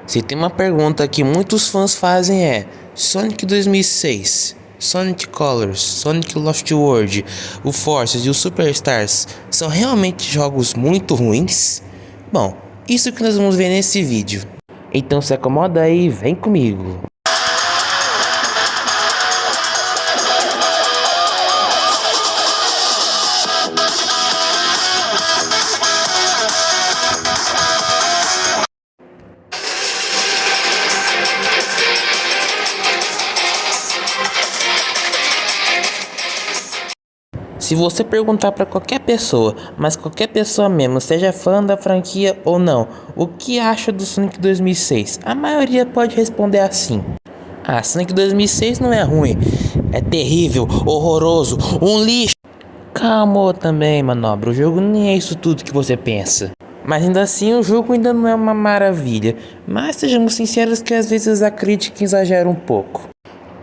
Se tem uma pergunta que muitos fãs fazem é: Sonic 2006, Sonic Colors, Sonic Lost World, o Forces e o Superstars são realmente jogos muito ruins? Bom, isso que nós vamos ver nesse vídeo. Então se acomoda aí e vem comigo. Se você perguntar para qualquer pessoa, mas qualquer pessoa mesmo, seja fã da franquia ou não, o que acha do Sonic 2006, a maioria pode responder assim: ah, Sonic 2006 não é ruim, é terrível, horroroso, um lixo. Calma também, manobra, o jogo nem é isso tudo que você pensa. Mas ainda assim o jogo ainda não é uma maravilha, mas sejamos sinceros que às vezes a crítica exagera um pouco.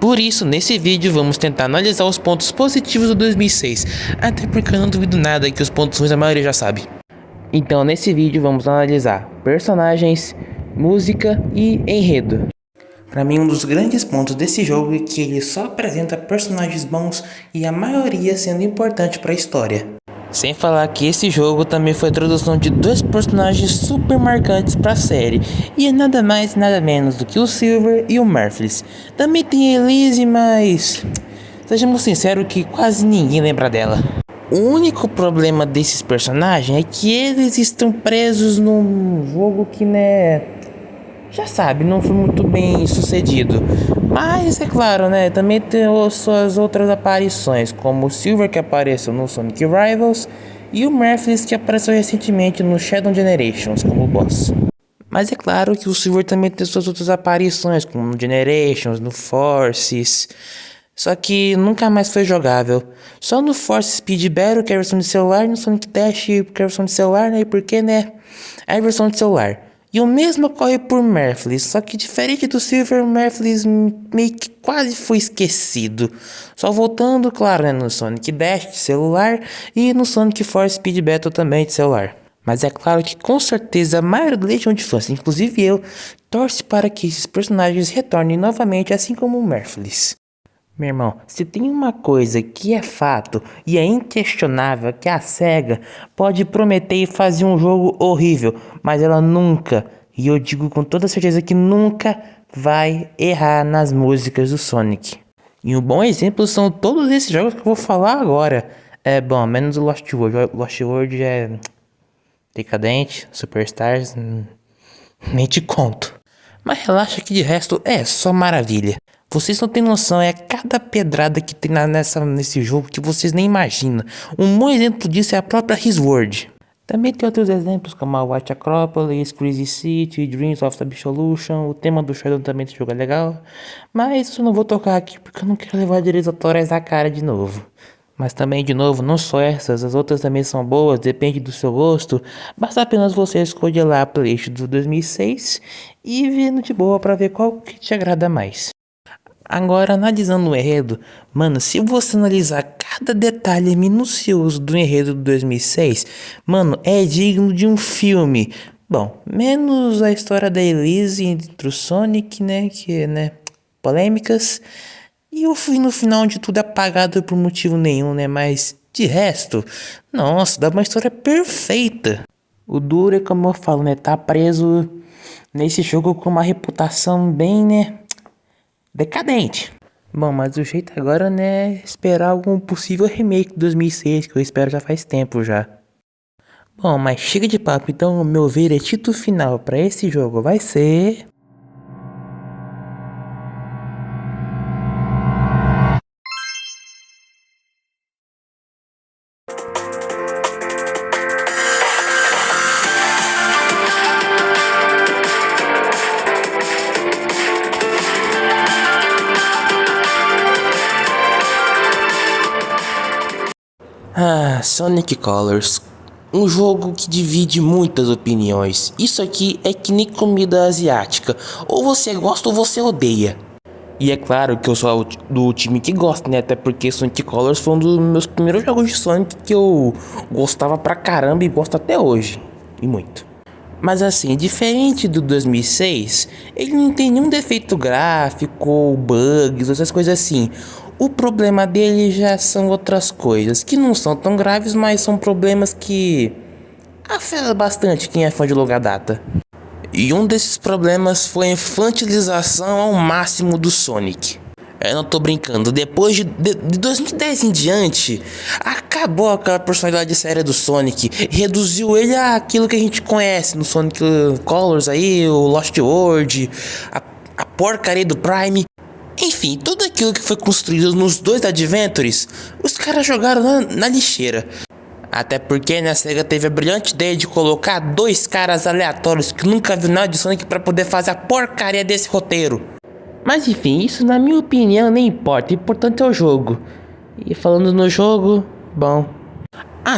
Por isso, nesse vídeo vamos tentar analisar os pontos positivos do 2006, até porque eu não duvido nada que os pontos ruins a maioria já sabe. Então nesse vídeo vamos analisar personagens, música e enredo. Para mim um dos grandes pontos desse jogo é que ele só apresenta personagens bons e a maioria sendo importante para a história. Sem falar que esse jogo também foi a introdução de dois personagens super marcantes para a série, e é nada mais nada menos do que o Silver e o Merphyllis. Também tem a Elise, mas sejamos sinceros que quase ninguém lembra dela. O único problema desses personagens é que eles estão presos num jogo que, já sabe, não foi muito bem sucedido. Mas é claro, também tem suas outras aparições, como o Silver, que apareceu no Sonic Rivals, e o Merphyllis, que apareceu recentemente no Shadow Generations como boss. Mas é claro que o Silver também tem suas outras aparições, como no Generations, no Forces, só que nunca mais foi jogável. Só no Force Speed Battle, que é a versão de celular, e no Sonic Dash, que é a versão de celular, e porque, é a versão de celular. E o mesmo ocorre por Merphyllis, só que diferente do Silver, Merphyllis meio que quase foi esquecido. Só voltando, claro, no Sonic Dash de celular e no Sonic Force Speed Battle também de celular. Mas é claro que com certeza a maioria do Legião de fãs, inclusive eu, torce para que esses personagens retornem novamente, assim como o Merphyllis. Meu irmão, se tem uma coisa que é fato e é inquestionável, que a SEGA pode prometer e fazer um jogo horrível, mas ela nunca, e eu digo com toda certeza que nunca vai errar nas músicas do Sonic. E um bom exemplo são todos esses jogos que eu vou falar agora. Bom, menos o Lost World. Lost World é decadente, Superstars, nem te conto. Mas relaxa que de resto é só maravilha. Vocês não têm noção, é cada pedrada que tem nesse jogo que vocês nem imaginam. Um bom exemplo disso é a própria His World. Também tem outros exemplos como a White Acropolis, Crazy City, Dreams of the Absolution. O tema do Shadow também desse jogo é legal. Mas isso eu não vou tocar aqui porque eu não quero levar direitos autorais na cara de novo. Mas também, de novo, não só essas, as outras também são boas, depende do seu gosto. Basta apenas você escolher lá a playlist do 2006 e vir de boa pra ver qual que te agrada mais. Agora, analisando o enredo, mano, se você analisar cada detalhe minucioso do enredo de 2006, mano, é digno de um filme. Bom, menos a história da Elise entre o Sonic, polêmicas, e o fim no final de tudo é apagado por motivo nenhum, mas de resto, nossa, dá uma história perfeita. O duro é como eu falo, tá preso nesse jogo com uma reputação bem, decadente. Bom, mas o jeito agora, é esperar algum possível remake de 2006, que eu espero já faz tempo já. Bom, mas chega de papo, então o meu veredito final para esse jogo vai ser... Sonic Colors. Um jogo que divide muitas opiniões. Isso aqui é que nem comida asiática. Ou você gosta ou você odeia. E é claro que eu sou do time que gosta, até porque Sonic Colors foi um dos meus primeiros jogos de Sonic que eu gostava pra caramba e gosto até hoje. E muito. Mas assim, diferente do 2006, ele não tem nenhum defeito gráfico ou bugs, essas coisas assim. O problema dele já são outras coisas, que não são tão graves, mas são problemas que afetam bastante quem é fã de longa data. E um desses problemas foi a infantilização ao máximo do Sonic. Eu não tô brincando, depois de 2010 em diante, acabou aquela personalidade séria do Sonic, reduziu ele àquilo que a gente conhece no Sonic Colors aí, o Lost World, a porcaria do Prime. Enfim, tudo aquilo que foi construído nos dois Adventures, os caras jogaram na lixeira. Até porque a SEGA teve a brilhante ideia de colocar dois caras aleatórios que nunca viram nada de Sonic pra poder fazer a porcaria desse roteiro. Mas enfim, isso na minha opinião nem importa, o importante é o jogo. E falando no jogo, bom.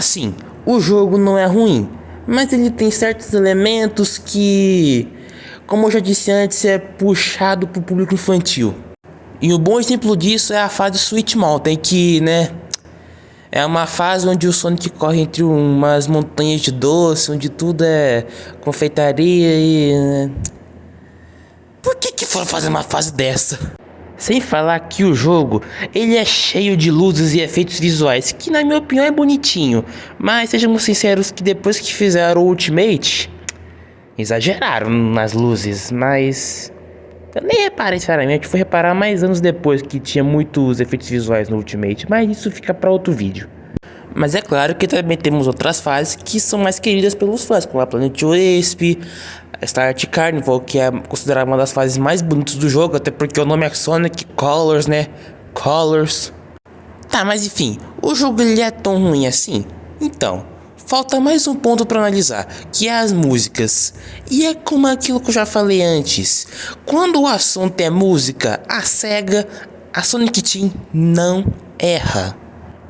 Sim, o jogo não é ruim, mas ele tem certos elementos que, como eu já disse antes, é puxado pro público infantil. E um bom exemplo disso é a fase Sweet Mountain, que, né, é uma fase onde o Sonic corre entre umas montanhas de doce, onde tudo é confeitaria e... né? Por que foram fazer uma fase dessa? Sem falar que o jogo, ele é cheio de luzes e efeitos visuais, que na minha opinião é bonitinho. Mas sejamos sinceros que depois que fizeram o Ultimate, exageraram nas luzes, mas... eu nem reparei sinceramente, fui reparar mais anos depois que tinha muitos efeitos visuais no Ultimate, mas isso fica para outro vídeo. Mas é claro que também temos outras fases que são mais queridas pelos fãs, como a Planet Wisp, a Star Art Carnival, que é considerada uma das fases mais bonitas do jogo, até porque o nome é Sonic Colors, né? Colors. Tá, mas enfim, o jogo ele é tão ruim assim? Então, falta mais um ponto para analisar, que é as músicas. E é como aquilo que eu já falei antes. Quando o assunto é música, a SEGA, a Sonic Team não erra.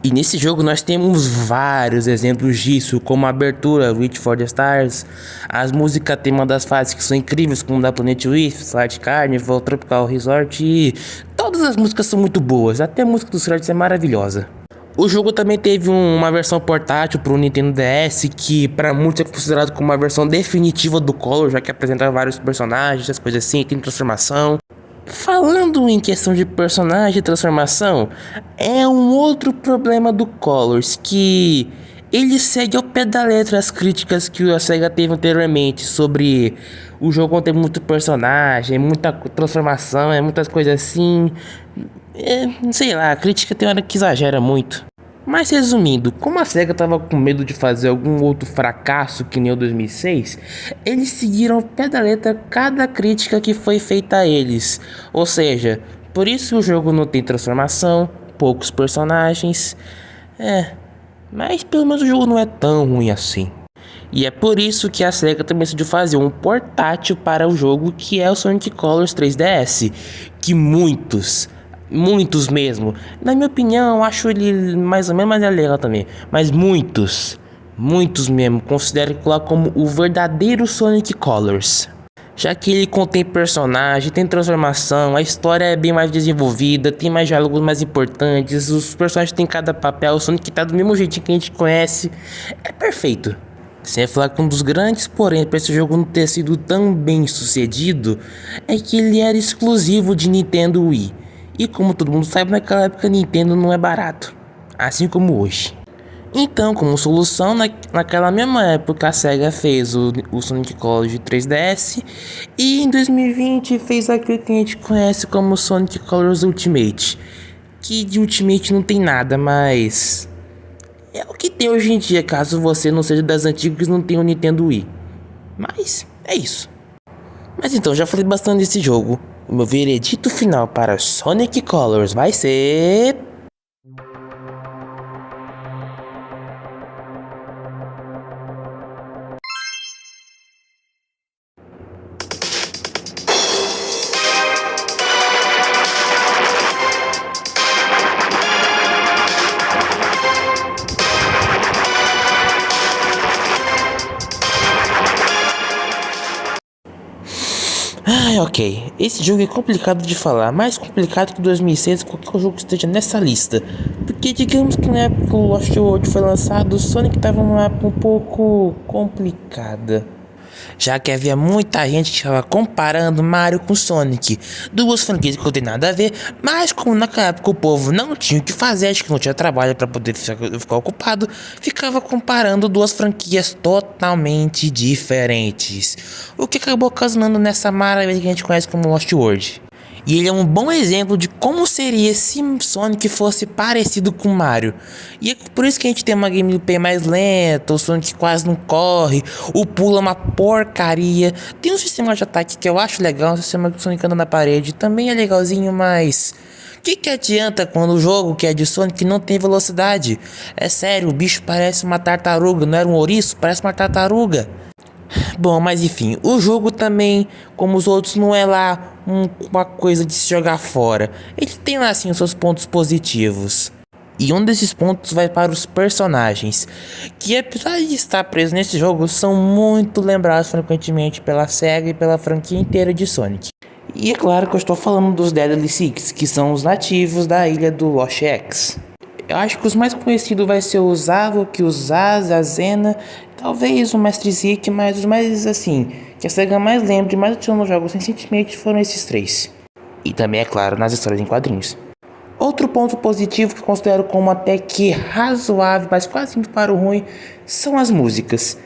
E nesse jogo nós temos vários exemplos disso, como a abertura Reach for the Stars, as músicas tema das fases que são incríveis, como da Planet Wisp, Slide Carnival, Tropical Resort, e todas as músicas são muito boas, até a música dos créditos é maravilhosa. O jogo também teve uma versão portátil para o Nintendo DS, que para muitos é considerado como uma versão definitiva do Color, já que apresenta vários personagens, essas coisas assim, tem transformação. Falando em questão de personagem e transformação, é um outro problema do Colors, que ele segue ao pé da letra as críticas que a SEGA teve anteriormente sobre o jogo não ter muito personagem, muita transformação, muitas coisas assim. Sei lá, a crítica tem hora que exagera muito. Mas resumindo, como a SEGA tava com medo de fazer algum outro fracasso que nem o 2006, eles seguiram ao pé da letra cada crítica que foi feita a eles. Ou seja, por isso o jogo não tem transformação, poucos personagens. Mas pelo menos o jogo não é tão ruim assim. E é por isso que a SEGA também decidiu fazer um portátil para o jogo, que é o Sonic Colors 3DS, que muitos mesmo, na minha opinião, eu acho ele mais ou menos, mas é legal também, mas muitos mesmo, consideram ele lá como o verdadeiro Sonic Colors, já que ele contém personagem, tem transformação, a história é bem mais desenvolvida, tem mais diálogos mais importantes, os personagens têm cada papel, o Sonic tá do mesmo jeitinho que a gente conhece, é perfeito. Sem falar que um dos grandes porém para esse jogo não ter sido tão bem sucedido é que ele era exclusivo de Nintendo Wii. E como todo mundo sabe, naquela época Nintendo não é barato, assim como hoje. Então, como solução, naquela mesma época a SEGA fez o Sonic Colors de 3DS e em 2020 fez aquilo que a gente conhece como Sonic Colors Ultimate, que de Ultimate não tem nada, mas é o que tem hoje em dia, caso você não seja das antigas e não tenha o Nintendo Wii. Mas é isso. Mas então, já falei bastante desse jogo. O meu veredito final para Sonic Colors vai ser... ok. Esse jogo é complicado de falar, mais complicado que 2006 qualquer jogo que esteja nessa lista. Porque digamos que na época que o Lost World foi lançado, o Sonic estava numa época um pouco complicada. já que havia muita gente que estava comparando Mario com Sonic, duas franquias que não tem nada a ver, mas como naquela época o povo não tinha o que fazer, acho que não tinha trabalho para poder ficar ocupado, ficava comparando duas franquias totalmente diferentes, o que acabou causando nessa maravilha que a gente conhece como Lost World. E ele é um bom exemplo de como seria se Sonic fosse parecido com Mario. E é por isso que a gente tem uma gameplay mais lenta, o Sonic quase não corre, o pulo é uma porcaria. Tem um sistema de ataque que eu acho legal, um sistema que o Sonic anda na parede também é legalzinho, mas que adianta quando o jogo que é de Sonic não tem velocidade? É sério, o bicho parece uma tartaruga, não era um ouriço? Parece uma tartaruga. Bom, mas enfim, o jogo também, como os outros, não é lá uma coisa de se jogar fora. Ele tem lá sim os seus pontos positivos. E um desses pontos vai para os personagens, que apesar de estar presos nesse jogo, são muito lembrados frequentemente pela SEGA e pela franquia inteira de Sonic. E é claro que eu estou falando dos Deadly Six, que são os nativos da ilha do Lost X. Eu acho que os mais conhecidos vai ser o Zavok, o Zaz, a Zena, talvez o Mestre Zik, mas os mais assim, que a SEGA mais lembra e mais adicionou nos jogos recentemente foram esses três. E também, é claro, nas histórias em quadrinhos. Outro ponto positivo que eu considero como até que razoável, mas quase indo para o ruim, são as músicas.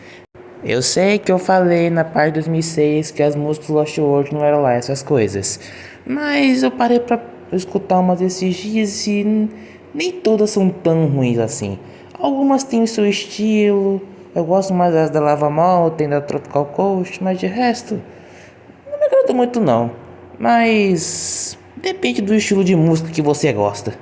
Eu sei que eu falei na parte de 2006 que as músicas do Lost World não eram lá essas coisas, mas eu parei pra escutar umas esses dias e nem todas são tão ruins assim. Algumas têm o seu estilo, eu gosto mais das da Lava Mountain, da Tropical Coast, mas de resto, não me agrada muito não. Mas depende do estilo de música que você gosta.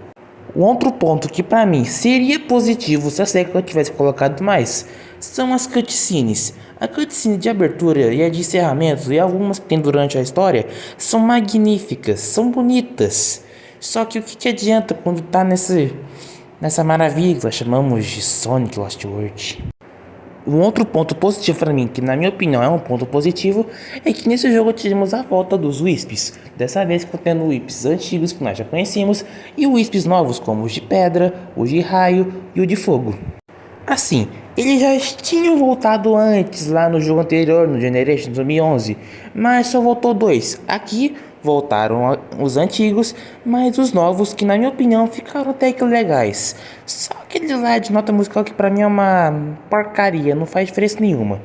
Um outro ponto que pra mim seria positivo se a SEGA tivesse colocado mais são as cutscenes. A cutscene de abertura e a de encerramento e algumas que tem durante a história são magníficas, são bonitas. Só que o que adianta quando tá nessa maravilha que nós chamamos de Sonic Lost World? Um outro ponto positivo para mim, que na minha opinião é um ponto positivo, é que nesse jogo tivemos a volta dos Wisps. Dessa vez contendo Wisps antigos que nós já conhecíamos e Wisps novos como os de pedra, os de raio e o de fogo. Assim, eles já tinham voltado antes lá no jogo anterior, no Generation 2011, mas só voltou dois. Aqui voltaram os antigos, mas os novos que na minha opinião ficaram até que legais. Só aquele lá de nota musical que pra mim é uma porcaria, não faz diferença nenhuma.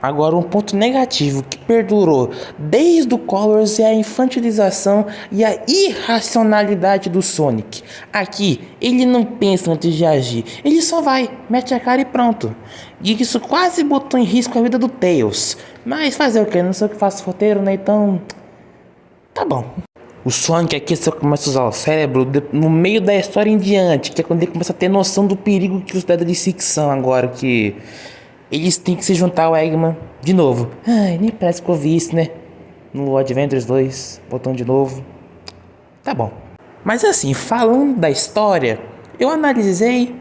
Agora, um ponto negativo que perdurou desde o Colors é a infantilização e a irracionalidade do Sonic. Aqui, ele não pensa antes de agir, ele só vai, mete a cara e pronto. E isso quase botou em risco a vida do Tails. Mas fazer o que? Não sei o que faço roteiro, né? Então, tá bom. O Sonic aqui só começa a usar o cérebro no meio da história em diante, que é quando ele começa a ter noção do perigo que os Deadly Six são agora, que eles têm que se juntar ao Eggman de novo. Ai, nem parece que eu vi isso, né? No Adventures 2, botão de novo. Tá bom. Mas assim, falando da história, eu analisei,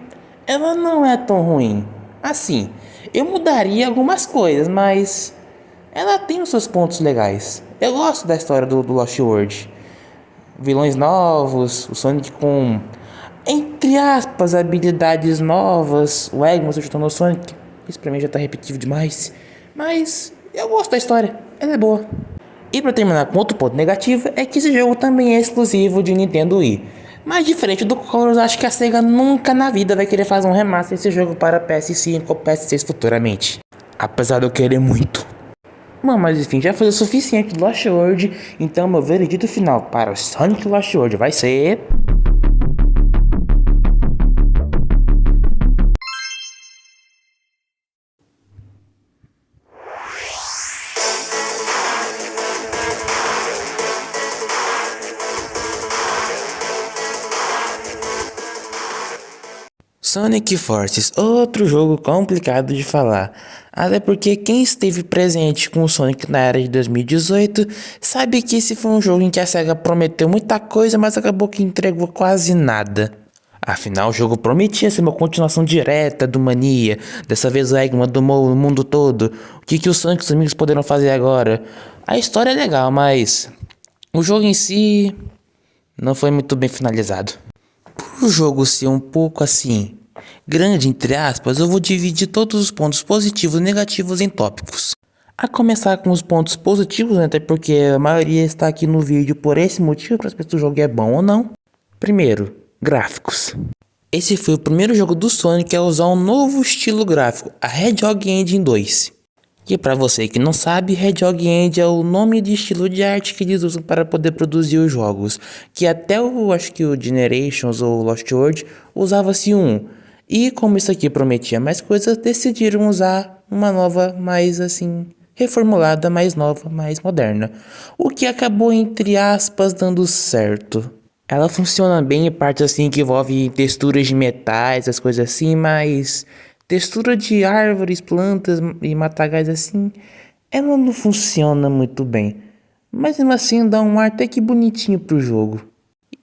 ela não é tão ruim. Assim, eu mudaria algumas coisas, mas ela tem os seus pontos legais. Eu gosto da história do Lost World. Vilões novos, o Sonic com, entre aspas, habilidades novas. O Eggman se juntando ao Sonic. Isso pra mim já tá repetitivo demais. Mas eu gosto da história, ela é boa. E pra terminar com outro ponto negativo, é que esse jogo também é exclusivo de Nintendo Wii. Mas diferente do Colors, acho que a SEGA nunca na vida vai querer fazer um remaster desse jogo para PS5 ou PS6 futuramente. Apesar de eu querer muito. Bom, mas enfim, já foi o suficiente do Lost World, então meu veredito final para o Sonic Lost World vai ser... Sonic Forces, outro jogo complicado de falar, até porque quem esteve presente com o Sonic na era de 2018 sabe que esse foi um jogo em que a SEGA prometeu muita coisa, mas acabou que entregou quase nada. Afinal, o jogo prometia ser uma continuação direta do Mania, dessa vez o Eggman domou o mundo todo, o que os Sonic e os amigos poderão fazer agora? A história é legal, mas o jogo em si não foi muito bem finalizado. Por o jogo ser um pouco assim, grande entre aspas, eu vou dividir todos os pontos positivos e negativos em tópicos. A começar com os pontos positivos, né, até porque a maioria está aqui no vídeo por esse motivo, para saber se o jogo é bom ou não. Primeiro, gráficos. Esse foi o primeiro jogo do Sonic a usar um novo estilo gráfico, a Hedgehog Engine 2. E para você que não sabe, Hedgehog Engine é o nome de estilo de arte que eles usam para poder produzir os jogos, que até acho que o Generations ou Lost World usava-se um. E como isso aqui prometia mais coisas, decidiram usar uma nova, mais assim, reformulada, mais nova, mais moderna. O que acabou, entre aspas, dando certo. Ela funciona bem em partes assim que envolve texturas de metais, as coisas assim, mas textura de árvores, plantas e matagais assim, ela não funciona muito bem. Mas mesmo assim dá um ar até que bonitinho pro jogo.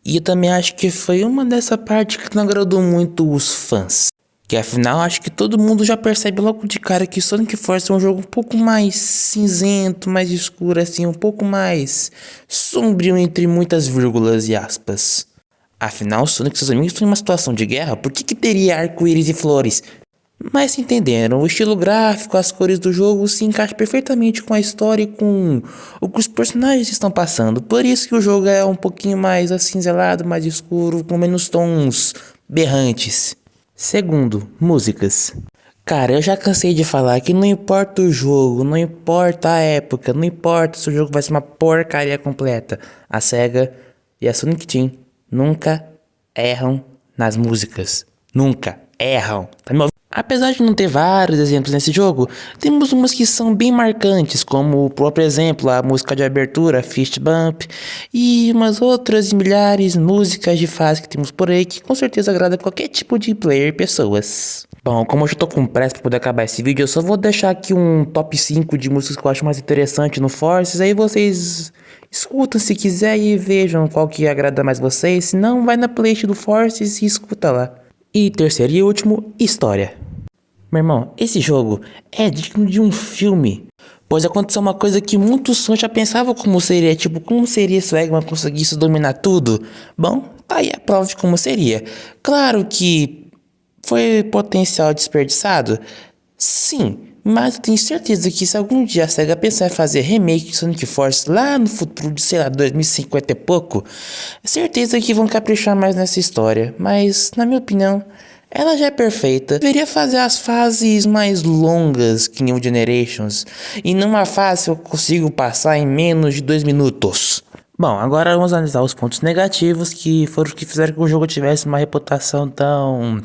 E eu também acho que foi uma dessa parte que não agradou muito os fãs. Que afinal acho que todo mundo já percebe logo de cara que Sonic Force é um jogo um pouco mais cinzento, mais escuro assim, um pouco mais sombrio entre muitas vírgulas e aspas. Afinal, Sonic e seus amigos estão em uma situação de guerra, por que teria arco-íris e flores? Mas se entenderam, o estilo gráfico, as cores do jogo se encaixam perfeitamente com a história e com o que os personagens estão passando. Por isso que o jogo é um pouquinho mais acinzelado, mais escuro, com menos tons berrantes. Segundo, músicas. Cara, eu já cansei de falar que não importa o jogo, não importa a época, não importa se o jogo vai ser uma porcaria completa. A SEGA e a Sonic Team nunca erram nas músicas. Nunca erram. Tá me ouvindo? Apesar de não ter vários exemplos nesse jogo, temos umas que são bem marcantes, como, por exemplo, a música de abertura, Fist Bump, e umas outras milhares de músicas de fase que temos por aí, que com certeza agrada qualquer tipo de player e pessoas. Bom, como eu já tô com pressa pra poder acabar esse vídeo, eu só vou deixar aqui um top 5 de músicas que eu acho mais interessante no Forces, aí vocês escutam se quiser e vejam qual que agrada mais vocês, se não, vai na playlist do Forces e escuta lá. E terceiro e último, história. Meu irmão, esse jogo é digno de um filme, pois aconteceu uma coisa que muitos fãs já pensavam como seria, tipo, como seria se o Eggman conseguisse dominar tudo? Bom, tá aí a prova de como seria. Claro que foi potencial desperdiçado? Sim, mas eu tenho certeza que se algum dia a SEGA pensar em fazer remake de Sonic Force lá no futuro de, sei lá, 2050 e pouco, certeza que vão caprichar mais nessa história, mas, na minha opinião, ela já é perfeita. Deveria fazer as fases mais longas que New Generations, e numa fase eu consigo passar em menos de 2 minutos. Bom, agora vamos analisar os pontos negativos que foram os que fizeram que o jogo tivesse uma reputação tão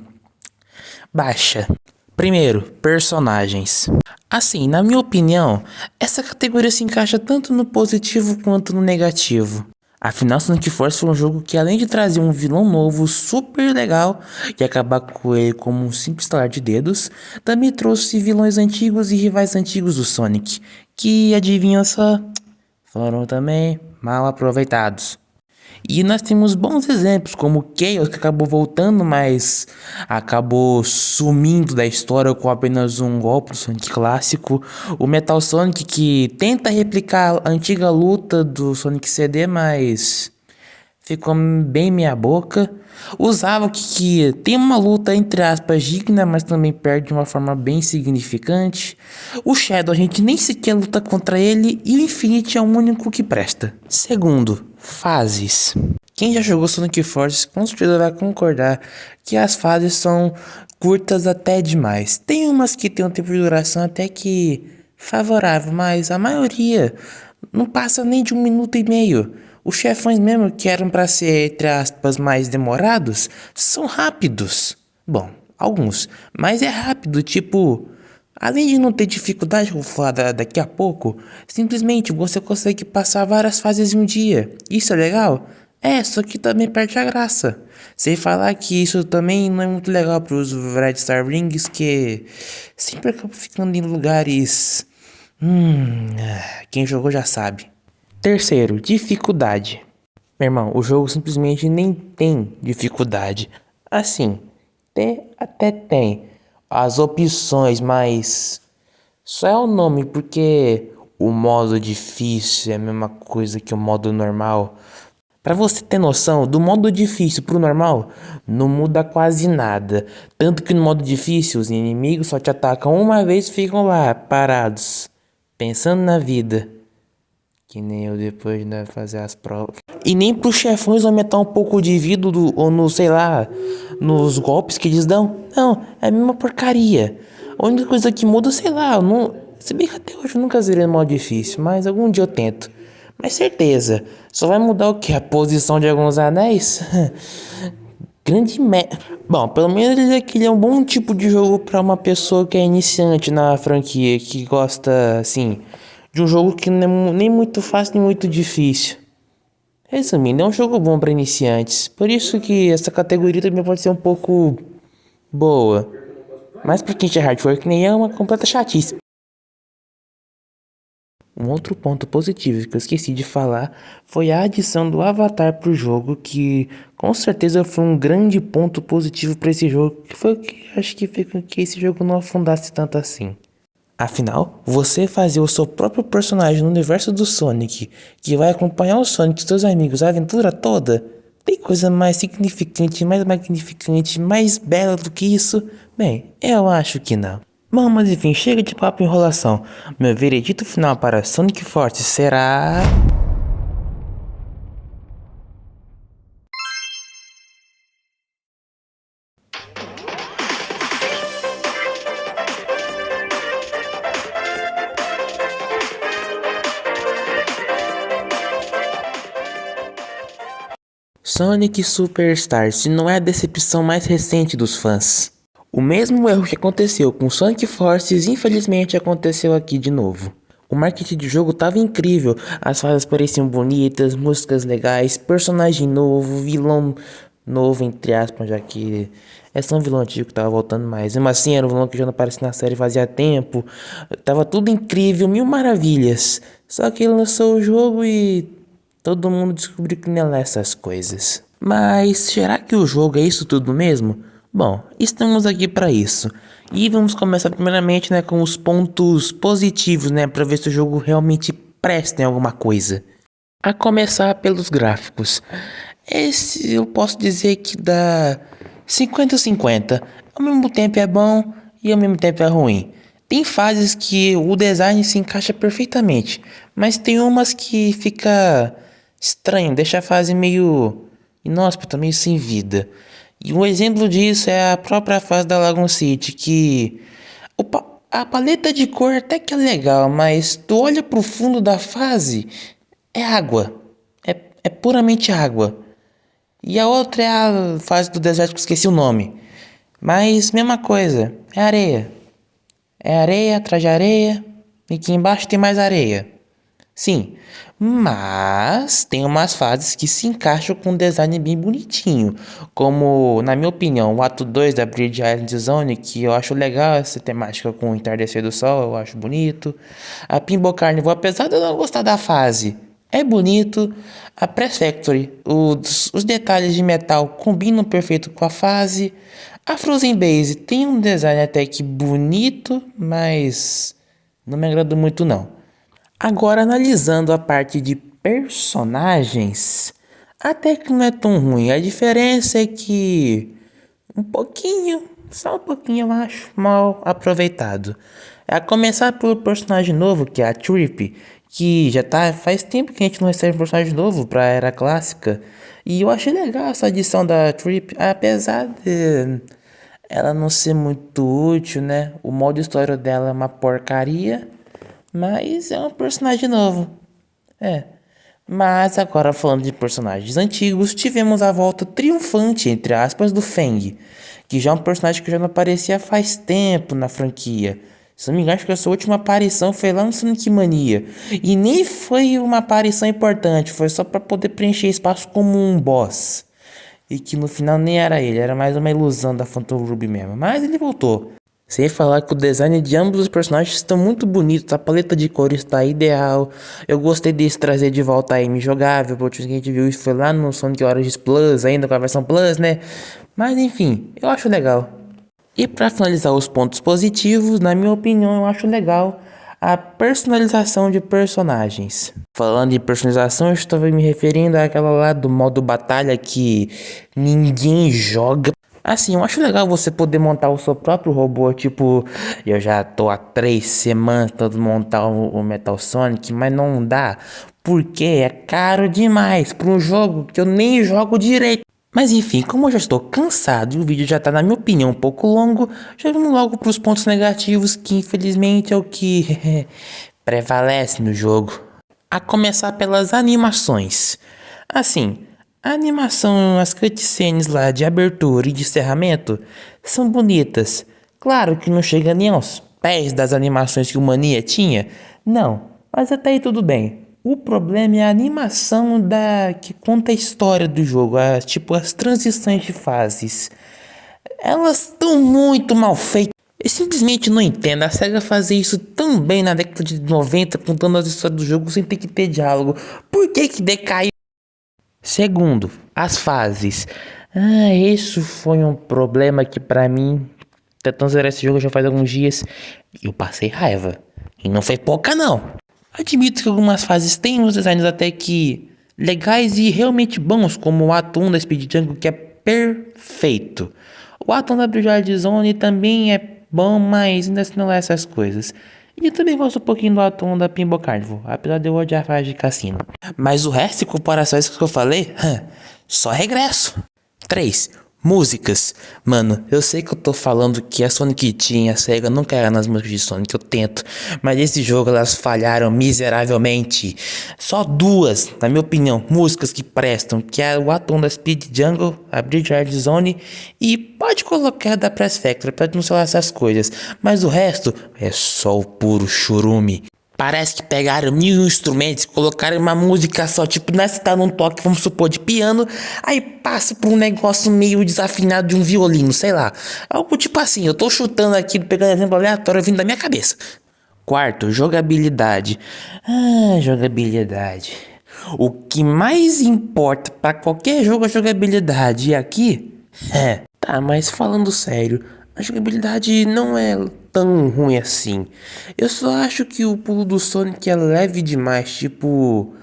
baixa. Primeiro, personagens. Assim, na minha opinião, essa categoria se encaixa tanto no positivo quanto no negativo. Afinal, Sonic Force foi um jogo que, além de trazer um vilão novo super legal e acabar com ele como um simples estalar de dedos, também trouxe vilões antigos e rivais antigos do Sonic, que, adivinha só, foram também mal aproveitados. E nós temos bons exemplos, como o Chaos, que acabou voltando, mas acabou sumindo da história com apenas um golpe do Sonic clássico. O Metal Sonic, que tenta replicar a antiga luta do Sonic CD, mas ficou bem meia boca. O Zavok, que tem uma luta entre aspas digna, mas também perde de uma forma bem significante. O Shadow, a gente nem sequer luta contra ele, e o Infinite é o único que presta. Segundo, fases. Quem já jogou Sonic Forces com certeza vai concordar que as fases são curtas até demais. Tem umas que tem um tempo de duração até que favorável, mas a maioria não passa nem de 1 minuto e meio. Os chefões mesmo, que eram para ser, entre aspas, mais demorados, são rápidos. Bom, alguns, mas é rápido, tipo, além de não ter dificuldade, vou falar daqui a pouco, simplesmente você consegue passar várias fases em um dia. Isso é legal? É, só que também perde a graça. Sem falar que isso também não é muito legal para os Red Star Rings, que sempre acabam ficando em lugares... quem jogou já sabe. Terceiro, dificuldade. Meu irmão, o jogo simplesmente nem tem dificuldade. Assim, até tem as opções, mas só é o nome, porque o modo difícil é a mesma coisa que o modo normal. Pra você ter noção, do modo difícil pro normal, não muda quase nada. Tanto que no modo difícil, os inimigos só te atacam uma vez e ficam lá, parados. pensando na vida. Que nem eu depois de fazer as provas. E nem pros chefões aumentar um pouco de vida ou no, sei lá, nos golpes que eles dão. Não, é a mesma porcaria. A única coisa que muda, sei lá, não. Se bem que até hoje eu nunca zerei no modo difícil, mas algum dia eu tento. Mas certeza, só vai mudar o que? A posição de alguns anéis? Grande merda. Bom, pelo menos ele é um bom tipo de jogo pra uma pessoa que é iniciante na franquia, que gosta, assim, de um jogo que não é nem muito fácil nem muito difícil. Resumindo, é um jogo bom pra iniciantes. Por isso que essa categoria também pode ser um pouco boa. Mas pra quem é hardcore que nem é uma completa chatice. Um outro ponto positivo que eu esqueci de falar foi a adição do Avatar pro jogo, que com certeza foi um grande ponto positivo para esse jogo, que foi o que acho que fez com que esse jogo não afundasse tanto assim. Afinal, você fazer o seu próprio personagem no universo do Sonic, que vai acompanhar o Sonic e seus amigos a aventura toda, tem coisa mais significante, mais magnificante, mais bela do que isso? Bem, eu acho que não. Bom, mas enfim, chega de papo e enrolação. Meu veredito final para Sonic Force será... Sonic Superstars, se não é a decepção mais recente dos fãs. O mesmo erro que aconteceu com Sonic Forces, infelizmente aconteceu aqui de novo. O marketing de jogo tava incrível, as fases pareciam bonitas, músicas legais, personagem novo, vilão novo, entre aspas, já que é só um vilão antigo que tava voltando mais. Mesmo assim, era um vilão que já não aparecia na série fazia tempo. Tava tudo incrível, mil maravilhas. Só que ele lançou o jogo e todo mundo descobriu que não é lá essas coisas. Mas será que o jogo é isso tudo mesmo? Bom, estamos aqui para isso. E vamos começar primeiramente, né, com os pontos positivos, né, para ver se o jogo realmente presta em alguma coisa. A começar pelos gráficos. Esse eu posso dizer que dá 50-50. Ao mesmo tempo é bom e ao mesmo tempo é ruim. Tem fases que o design se encaixa perfeitamente, mas tem umas que fica estranho, deixa a fase meio inóspita, meio sem vida. E um exemplo disso é a própria fase da Lagoon City, que a paleta de cor até que é legal, mas tu olha pro fundo da fase, é água. É puramente água. E a outra é a fase do deserto que eu esqueci o nome. Mas mesma coisa, é areia. É areia atrás de areia, e aqui embaixo tem mais areia. Sim, mas tem umas fases que se encaixam com um design bem bonitinho, como, na minha opinião, o ato 2 da Bridge Island Zone, que eu acho legal essa temática com o entardecer do sol, eu acho bonito. A Pinball Carnival, apesar de eu não gostar da fase, é bonito. A Press Factory, os detalhes de metal combinam perfeito com a fase. A Frozen Base tem um design até que bonito, mas não me agrada muito não. Agora, analisando a parte de personagens, até que não é tão ruim. A diferença é que um pouquinho, só um pouquinho eu acho mal aproveitado. A começar pelo personagem novo, que é a Trip, que já tá faz tempo que a gente não recebe um personagem novo pra era clássica. E eu achei legal essa adição da Trip, apesar de ela não ser muito útil, né? O modo história dela é uma porcaria. Mas é um personagem novo. É. Mas agora falando de personagens antigos, tivemos a volta triunfante, entre aspas, do Feng, que já é um personagem que já não aparecia faz tempo na franquia. Se não me engano, acho que a sua última aparição foi lá no Sonic Mania. E nem foi uma aparição importante, foi só para poder preencher espaço como um boss. E que no final nem era ele, era mais uma ilusão da Phantom Ruby mesmo. Mas ele voltou. Sem falar que o design de ambos os personagens estão muito bonitos, a paleta de cores está ideal. Eu gostei desse trazer de volta a Amy jogável, porque a gente viu isso foi lá no Sonic Origins Plus, ainda com a versão Plus, né? Mas enfim, eu acho legal. E para finalizar os pontos positivos, na minha opinião, eu acho legal a personalização de personagens. Falando em personalização, eu estava me referindo àquela lá do modo batalha que ninguém joga. Assim, eu acho legal você poder montar o seu próprio robô, tipo, eu já tô há 3 semanas tentando montar o Metal Sonic, mas não dá, porque é caro demais para um jogo que eu nem jogo direito. Mas enfim, como eu já estou cansado e o vídeo já tá, na minha opinião, um pouco longo, já vamos logo pros pontos negativos, que infelizmente é o que prevalece no jogo. A começar pelas animações. Assim, a animação, as cutscenes lá de abertura e de encerramento são bonitas. Claro que não chega nem aos pés das animações que o Mania tinha, não, mas até aí tudo bem. O problema é a animação que conta a história do jogo, tipo as transições de fases. Elas estão muito mal feitas. Eu simplesmente não entendo a SEGA fazer isso tão bem na década de 90, contando as histórias do jogo sem ter que ter diálogo. Por que que decaiu? Segundo, as fases. Isso foi um problema que pra mim, tentando zerar esse jogo já faz alguns dias, eu passei raiva. E não foi pouca não. Admito que algumas fases têm uns designs até que legais e realmente bons, como o Atom da Speed Jungle, que é perfeito. O Atom da Bridge Zone também é bom, mas ainda assim não é essas coisas. E eu também gosto um pouquinho do Atom da Pinball Carnival, apesar de eu odiar a fase de cassino. Mas o resto, em comparação a isso que eu falei, só regresso. 3. Músicas. Mano, eu sei que eu tô falando que a Sonic Team e a SEGA nunca erram nas músicas de Sonic, eu tento. Mas nesse jogo elas falharam miseravelmente. Só duas, na minha opinião, músicas que prestam, que é o Atom da Speed Jungle, a Bridge Zone e pode colocar da Press Factory pra não ser essas coisas. Mas o resto é só o puro churume. Parece que pegaram 1000 instrumentos e colocaram uma música só, tipo, nessa tá num toque, vamos supor, de piano, aí passa por um negócio meio desafinado de um violino, sei lá. Algo tipo assim, eu tô chutando aqui, pegando exemplo aleatório vindo da minha cabeça. Quarto, jogabilidade. Jogabilidade. O que mais importa pra qualquer jogo é jogabilidade. E aqui, tá, mas falando sério, a jogabilidade não é tão ruim assim. Eu só acho que o pulo do Sonic é leve demais. Tipo,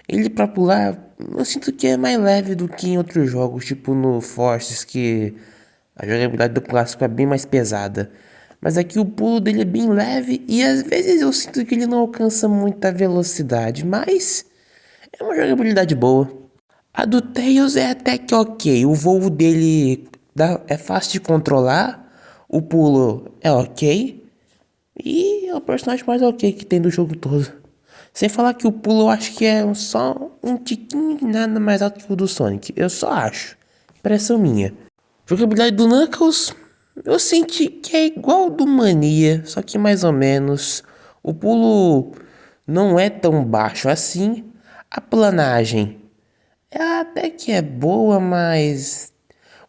ele pra pular, eu sinto que é mais leve do que em outros jogos, tipo no Forces, que a jogabilidade do clássico é bem mais pesada. Mas aqui o pulo dele é bem leve e às vezes eu sinto que ele não alcança muita velocidade, mas é uma jogabilidade boa. A do Tails é até que ok, o voo dele é fácil de controlar, o pulo é ok, e é o personagem mais ok que tem do jogo todo. Sem falar que o pulo eu acho que é só um tiquinho de nada mais alto que o do Sonic, eu só acho, impressão minha. Jogabilidade do Knuckles, eu senti que é igual ao do Mania, só que mais ou menos. O pulo não é tão baixo assim, a planagem até que é boa, mas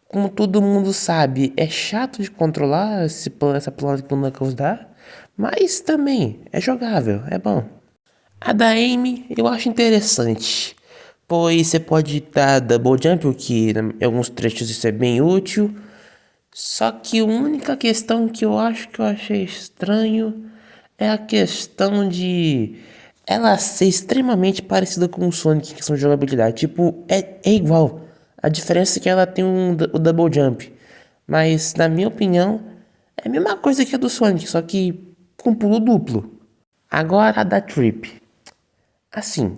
como todo mundo sabe, é chato de controlar essa planta que o Knuckles dá, mas também é jogável, é bom. A da Amy eu acho interessante, pois você pode dar double jump, o que em alguns trechos isso é bem útil, só que a única questão que eu acho que eu achei estranho é a questão de ela ser extremamente parecida com o Sonic em questão de jogabilidade. Tipo, é igual. A diferença é que ela tem o double jump. Mas, na minha opinião, é a mesma coisa que a do Sonic, só que com pulo duplo. Agora a da Trip. Assim,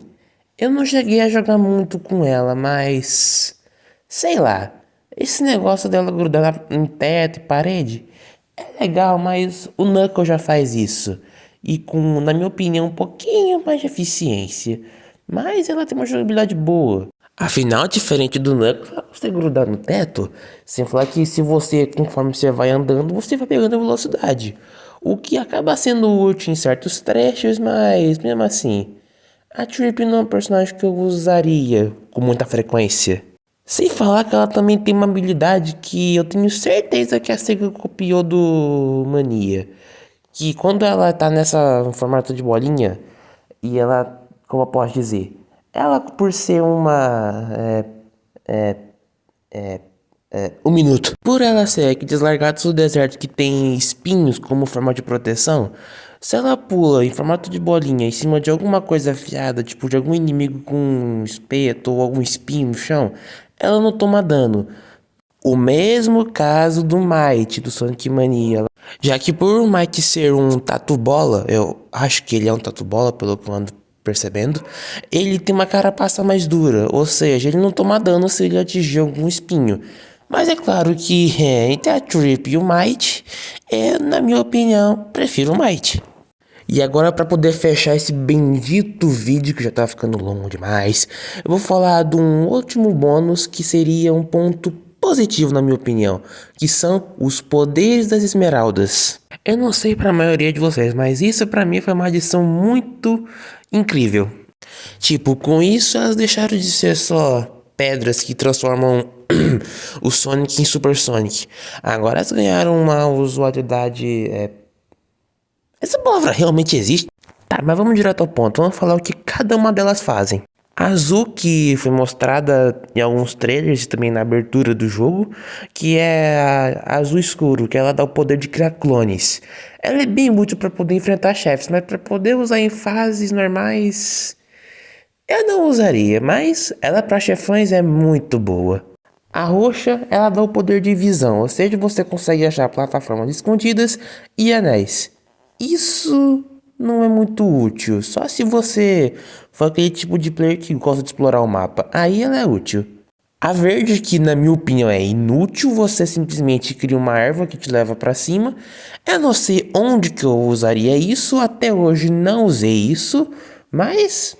eu não cheguei a jogar muito com ela, mas sei lá, esse negócio dela grudar em teto e parede é legal, mas o Knuckles já faz isso. E com, na minha opinião, um pouquinho mais de eficiência. Mas ela tem uma jogabilidade boa. Afinal, diferente do Knuckles, você grudar no teto, sem falar que se você, conforme você vai andando, você vai pegando velocidade. O que acaba sendo útil em certos trechos, mas mesmo assim, a Trip não é um personagem que eu usaria com muita frequência. Sem falar que ela também tem uma habilidade que eu tenho certeza que a SEGA copiou do Mania. Que quando ela tá nessa formato de bolinha, e ela, como eu posso dizer, ela por ser uma. Um minuto. Por ela ser aqueles largados do deserto que tem espinhos como forma de proteção, se ela pula em formato de bolinha em cima de alguma coisa afiada, tipo de algum inimigo com um espeto ou algum espinho no chão, ela não toma dano. O mesmo caso do Might, do Sonic Mania. Já que por o Might ser um tatu-bola, eu acho que ele é um tatu-bola, pelo que eu ando percebendo, ele tem uma carapaça mais dura, ou seja, ele não toma dano se ele atingir algum espinho. Mas é claro que entre a Trip e o Might, na minha opinião, prefiro o Might. E agora, para poder fechar esse bendito vídeo que já tá ficando longo demais, eu vou falar de um último bônus que seria um ponto positivo na minha opinião, que são os poderes das esmeraldas. Eu não sei para a maioria de vocês, mas isso para mim foi uma adição muito incrível. Tipo, com isso elas deixaram de ser só pedras que transformam o Sonic em Super Sonic. Agora elas ganharam uma usabilidade. Essa palavra realmente existe? Tá, mas vamos direto ao ponto. Vamos falar o que cada uma delas fazem. A Azul, que foi mostrada em alguns trailers e também na abertura do jogo, que é a Azul Escuro, que ela dá o poder de criar clones. Ela é bem útil para poder enfrentar chefes, mas para poder usar em fases normais, eu não usaria, mas ela para chefões é muito boa. A roxa, ela dá o poder de visão, ou seja, você consegue achar plataformas escondidas e anéis. Isso não é muito útil, só se você for aquele tipo de player que gosta de explorar o mapa, aí ela é útil. A verde, que na minha opinião é inútil, você simplesmente cria uma erva que te leva pra cima. Eu não sei onde que eu usaria isso, até hoje não usei isso, mas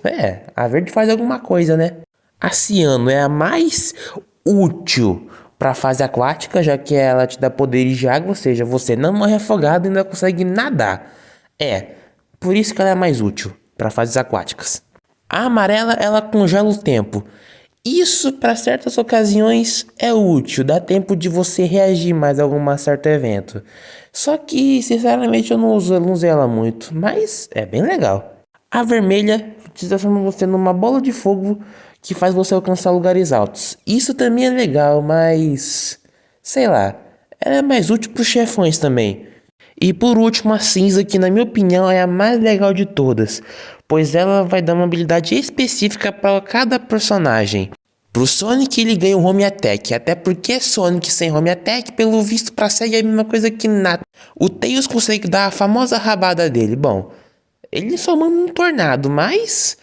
a verde faz alguma coisa, né? A ciano é a mais útil para fase aquática, já que ela te dá poderes de água, ou seja, você não morre afogado e ainda consegue nadar. Por isso que ela é mais útil para fases aquáticas. A amarela, ela congela o tempo. Isso para certas ocasiões é útil, dá tempo de você reagir mais a algum certo evento. Só que, sinceramente, eu não usei ela muito, mas é bem legal. A vermelha transforma você numa bola de fogo que faz você alcançar lugares altos. Isso também é legal, mas sei lá, ela é mais útil para os chefões também. E por último, a cinza, que na minha opinião é a mais legal de todas, pois ela vai dar uma habilidade específica para cada personagem. Pro Sonic ele ganha o Home Attack, até porque Sonic sem Home Attack, pelo visto pra SEGA é a mesma coisa que nada. O Tails consegue dar a famosa rabada dele, bom, ele só manda um tornado, mas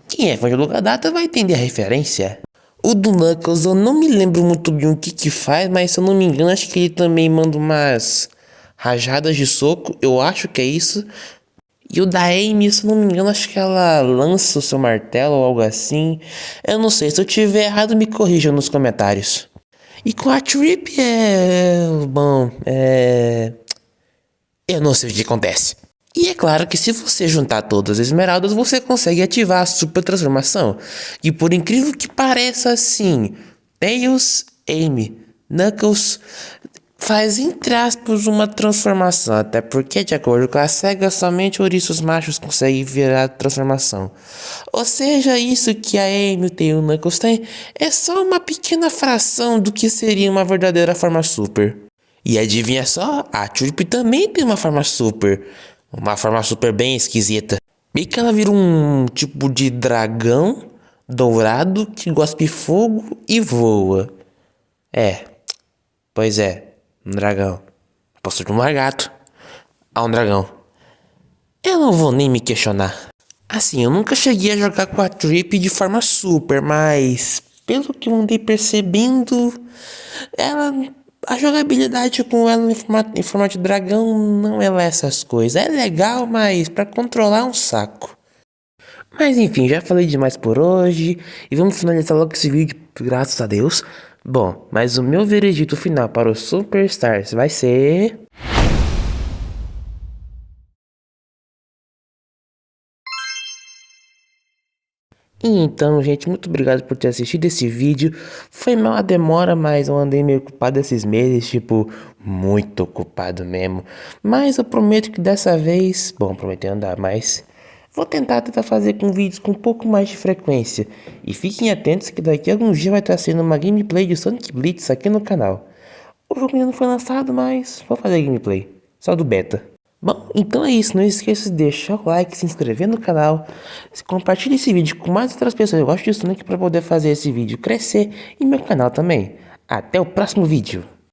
quem é fã de longa data vai entender a referência. O do Knuckles eu não me lembro muito bem o que faz, mas se eu não me engano acho que ele também manda umas rajadas de soco, eu acho que é isso. E o da Amy, se eu não me engano, acho que ela lança o seu martelo ou algo assim. Eu não sei, se eu tiver errado me corrija nos comentários. E com a Trip eu não sei o que acontece. E é claro que se você juntar todas as esmeraldas, você consegue ativar a super transformação. E por incrível que pareça assim, Tails, Amy, Knuckles faz entre aspas uma transformação, até porque de acordo com a SEGA, somente ouriços machos conseguem virar a transformação. Ou seja, isso que a Amy, o Tails e o Knuckles têm é só uma pequena fração do que seria uma verdadeira forma super. E adivinha só, a Tulip também tem uma forma super. Uma forma super bem esquisita. Meio que ela vira um tipo de dragão dourado que gospe fogo e voa. Pois é, um dragão. Passou de um lagarto a um dragão. Eu não vou nem me questionar. Assim, eu nunca cheguei a jogar com a Trip de forma super, mas pelo que eu andei percebendo, a jogabilidade com ela em formato de dragão não é lá essas coisas. É legal, mas pra controlar é um saco. Mas enfim, já falei demais por hoje e vamos finalizar logo esse vídeo, graças a Deus. Bom, mas o meu veredito final para os Superstars vai ser... Então, gente, muito obrigado por ter assistido esse vídeo. Foi mal a demora, mas eu andei meio ocupado esses meses, tipo, muito ocupado mesmo. Mas eu prometo que dessa vez, bom, prometi andar mais. Vou tentar fazer com vídeos com um pouco mais de frequência. E fiquem atentos que daqui a alguns dias vai estar sendo uma gameplay de Sonic Blitz aqui no canal. O jogo ainda não foi lançado, mas vou fazer gameplay, só do beta. Bom, então é isso, não esqueça de deixar o like, se inscrever no canal, compartilhe esse vídeo com mais outras pessoas. Eu gosto de Sonic para poder fazer esse vídeo crescer e meu canal também. Até o próximo vídeo.